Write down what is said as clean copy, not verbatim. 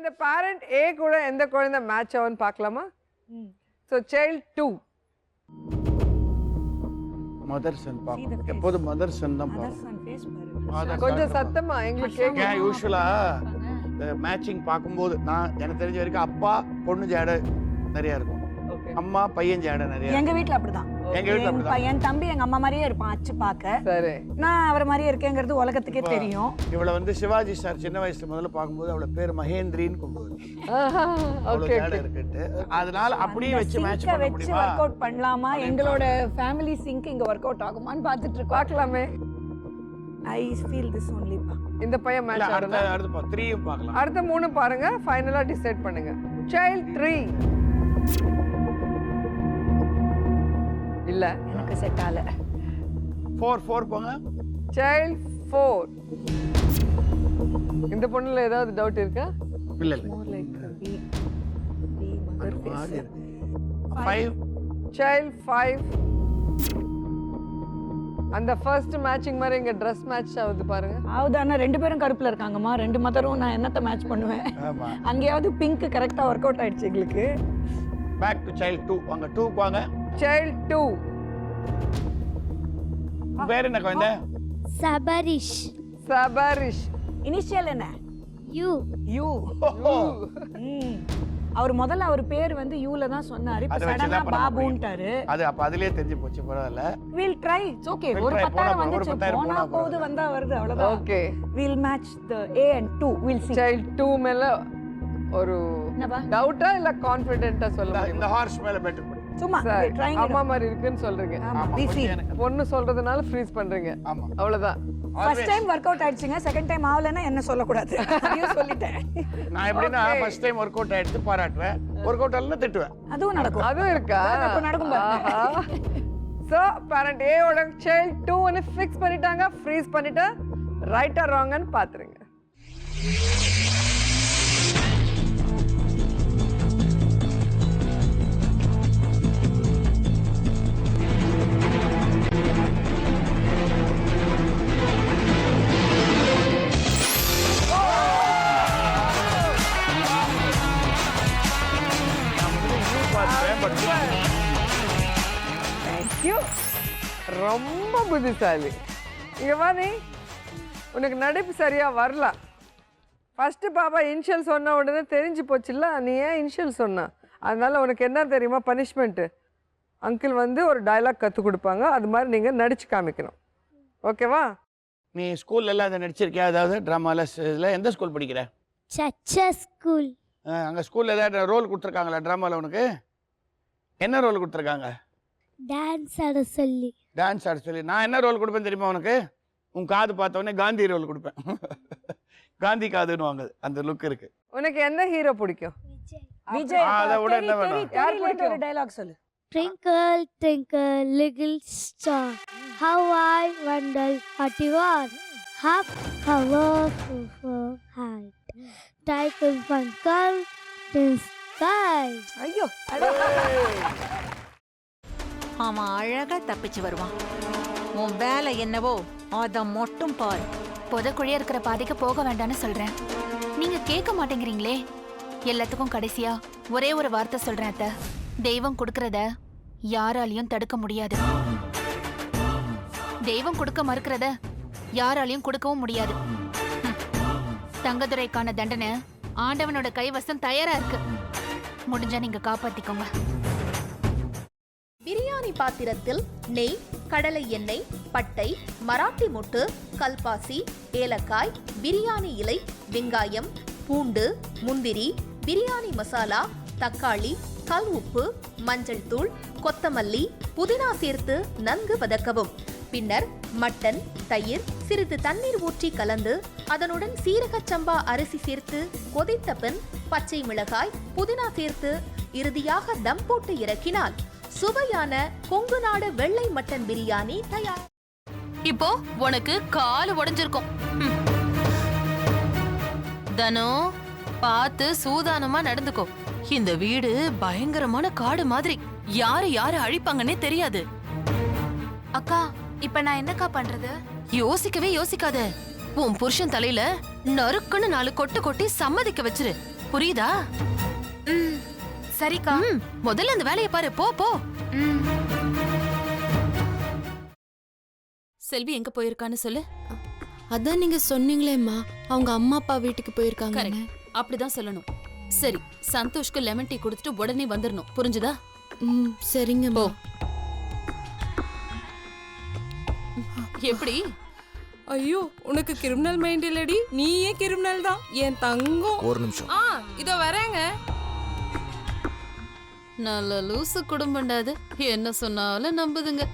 இந்த பேரண்ட் ஏ கூட எந்த குழந்தை மேட்ச் ஆகும்னு பார்க்கலாமா? So child 2. மதர் சன் பார்க்கணும். எப்போதும் மதர் சன் தான் பார்க்கணும். கொஞ்சம் சத்தமா எங்களுக்கு கேட்க. யூஸ்வலா மேட்சிங் பார்க்கும்போது நான் எனக்கு தெரிஞ்ச வரைக்கும் அப்பா பொண்ணு ஜாடை நிறைய இருக்கும், அம்மா பையன் ஜாடை நிறைய. எங்க வீட்ல அப்படிதான். எங்க வீட்ல அப்படிதான். என் தம்பி எங்க அம்மா மாதிரியே இருப்பான் அச்சு பார்க்க. சரி. நான் அவர் மாதிரியே இருக்கேங்கிறது உலகத்துக்கே தெரியும். இவளை வந்து சிவாஜி சார் சின்ன வயசுல முதல்ல பார்க்கும்போது அவளை பேர் மகேந்திரின்னு கூப்பிடுவாரு. ஓகே இருக்குட்டு அதனால அப்படியே வச்சு மேட்ச் பண்ண வச்சு முடியுமா? வொர்க் அவுட் பண்ணலாமா? எங்களோட ஃபேமிலி சிங்க் இங்க வொர்க் அவுட் ஆகுமான்னு பார்த்துட்டு இருக்கோம். பார்க்கலாமே. I feel this only. இந்த பையன் மேட்ச் ஆடுறதா? அடுத்து 3யும் பார்க்கலாம். அடுத்த 3 பாருங்க, ஃபைனலா டிசைட் பண்ணுங்க. சைல்ட் 3 இல்ல எனக்கு செட் ஆல. 4 போங்க. சைல்ட் 4. இந்த பொண்ணுல ஏதாவது டவுட் இருக்கா? இல்ல இல்ல. More like B mother face. 5. Child 5. அந்த ஃபர்ஸ்ட் மேட்சிங் மாதிரி இங்க Dress மேட்ச் ஆகுது பாருங்க. ஆவுதானா? 2 பேரும் கருப்புல இருக்காங்கம்மா. 2 மதரும் நான் என்னத்த மேட்ச் பண்ணுவேன்? ஆமா. அங்கேயாவது பிங்க் கரெக்டா வொர்க் அவுட் ஆயிடுச்சு எங்களுக்கு. Back to child 2. வாங்க 2க்கு வாங்க. சைல்ட் 2. பேர் என்ன குழந்தை? சபரிஷ். சபரிஷ். இனிஷியல் என்ன? யூ. யூ. அவர் முதல்ல அவர் பேர் வந்து யூல தான் சொன்னாரு. இப்ப சடனா பாபுன்ட்டாரு. அது அப்ப அதிலே தெரிஞ்சு போச்சு. பரவாயில்ல. We'll try. It's okay. ஒரு 10,000 வந்துச்சு. போனா போகுது வந்தா வருது அவ்வளவுதான். Okay. We'll match the A and 2. We'll see. Child 2 மேல ஒரு டவுட்டா இல்ல கான்ஃபிடென்ட்டா சொல்ல முடியுமா? இந்த ஹார்ஸ் மேல பெட் பண்ணு. சும்மா ட்ரைங். அம்மா மாதிரி இருக்குன்னு சொல்றீங்க. ஆமா. பிசி. பொண்ணு சொல்றதுனால ஃப்ரீஸ் பண்றீங்க. ஆமா. அவ்வளவுதான். ஃபர்ஸ்ட் டைம் வொர்க் அவுட் ஆயிடுச்சுங்க. செகண்ட் டைம் ஆவலன்னா என்ன சொல்ல கூடாது. அதையும் சொல்லிட்டேன். நான் எப்படின்னா ஃபர்ஸ்ட் டைம் வொர்க் அவுட் ஆயிடுச்சு பாராட்டுவேன், வொர்க் அவுட் ஆகலன்னா திட்டுவேன். அதுவும் நடக்கும். அதுவும் இருக்கா? அப்ப நடக்கும் பாருங்க. சோ பேரண்ட் ஏ ஓட சைல்ட் 2 ன்னு ஃபிக்ஸ் பண்ணிட்டாங்க. ஃப்ரீஸ் பண்ணிட்டு ரைட் ஆர் ராங் ன்னு பாத்துருங்க. ரொம்ப புத்திசாலி. இங்க வா, நீ உனக்கு நடிப்பு சரியா வரல. ஃபர்ஸ்ட் பாப்பா இனிஷியல் சொன்ன உடனே தெரிஞ்சு போச்சுல்ல, நீ ஏன் இனிஷியல் சொன்ன? அதனால உனக்கு என்ன தெரியுமா பனிஷ்மெண்ட்? அங்கிள் வந்து ஒரு டயலாக் கற்றுக் கொடுப்பாங்க, அது மாதிரி நீங்கள் நடிச்சு காமிக்கணும். ஓகேவா? நீ ஸ்கூல்ல எல்லாம் அதை நடிச்சிருக்கியா? அதாவது ட்ராமால இதில் எந்த ஸ்கூல் படிக்கிற? சச்சா ஸ்கூல். அங்கே ஸ்கூலில் ஏதாவது ரோல் கொடுத்துருக்காங்களா ட்ராமாவில் உனக்கு? என்ன ரோல் கொடுத்துருக்காங்க? டான்ஸ் ஆட சொல்லி. டான்ஸ் ஆட சொல்லி. நான் என்ன ரோல் கொடுப்பேன் தெரியுமா உனக்கு? உன் காது பார்த்தோன்னே காந்தி ரோல் கொடுப்பேன். காந்தி காதுன்னு வாங்க, அந்த லுக் இருக்கு. உனக்கு என்ன ஹீரோ பிடிக்கும்? விஜய். அதை விட என்ன வேணும்? யார் பிடிக்கும்? ஒரு டயலாக் சொல்லு. Twinkle, twinkle, little star, how I wonder what you are. Half cover for height, type of one girl in sky. ஐயோ. அவன் அழகா தப்பிச்சு வருவான். உன் வேலை என்னவோ அத மட்டும் பாரு. புதக்குழியா இருக்கிற பாதைக்கு போக வேண்டாம்னு சொல்றேன், நீங்க கேட்க மாட்டேங்கிறீங்களே. எல்லாத்துக்கும் கடைசியா ஒரே ஒரு வார்த்தை சொல்றேன் அத்தை. தெய்வம் கொடுக்கறத யாராலையும் தடுக்க முடியாது. தெய்வம் கொடுக்க மறுக்கிறத யாராலையும் கொடுக்கவும் முடியாது. தங்கதுரைக்கான தண்டனை ஆண்டவனோட கைவசம் தயாரா இருக்கு. முடிஞ்சா நீங்க காப்பாத்திக்கோங்க. பிரியாணி பாத்திரத்தில் நெய், கடலை எண்ணெய், பட்டை, மராட்டி மொட்டு, கல்பாசி, ஏலக்காய், பிரியாணி இலை, வெங்காயம், பூண்டு, முந்திரி, பிரியாணி மசாலா, தக்காளி, கல் உப்பு, மஞ்சள் தூள், கொத்தமல்லி, புதினா சேர்த்து நன்கு வதக்கவும். பின்னர் மட்டன், தயிர், சிறிது தண்ணீர் ஊற்றி கலந்து அதனுடன் சீரக சம்பா அரிசி சேர்த்து கொதித்த பின் பச்சை மிளகாய், புதினா சேர்த்து இறுதியாக தம் போட்டு இறக்கினால் சுவையான கொங்கு நாடு வெள்ளை மட்டன் பிரியாணி தயார். இப்போ உனக்கு கால் உடைஞ்சிருக்கும். தனோ, பார்த்து சூதானமா நடந்துக்கோ. இந்த வீடு பயங்கரமான காடு மாதிரி, யாரு அழிப்பாங்கன்னே தெரியாது. அக்கா, இப்ப நான் என்னக்கா பண்றது? யோசிக்கவே யோசிக்காத. உன் புருஷன் தலையில நறுக்குன்னு 4 கொட்டு கொட்டி சம்மதிக்க வச்சிரு. புரியுதா? ம் சரிக்கா. முதல்ல அந்த வேலையை பாரு. போ போ. ம் செல்வி எங்க போயிருக்கான்னு சொல்லு. அதான் நீங்க சொன்னீங்களேம்மா அவங்க அம்மா அப்பா வீட்டுக்கு போயிருக்காங்க. கரெக்ட், அப்படிதான் சொல்லணும். சரி, சந்தோஷ்க்கு லெமன் டீ கொடுத்துட்டு உடனே வந்துடணும், புரிஞ்சுதா? ம் சரிங்கம்மா. எப்படி? ஐயோ உனக்கு கிரிமினல் மைண்ட் இல்லடி, நீயே கிரிமினல் தான் என் தங்கம். ஒரு நிமிஷம். இதோ வரேங்க. நல்ல லூசு குடும்பம்டா அது. என்ன சொன்னாலும் நம்புதுங்க.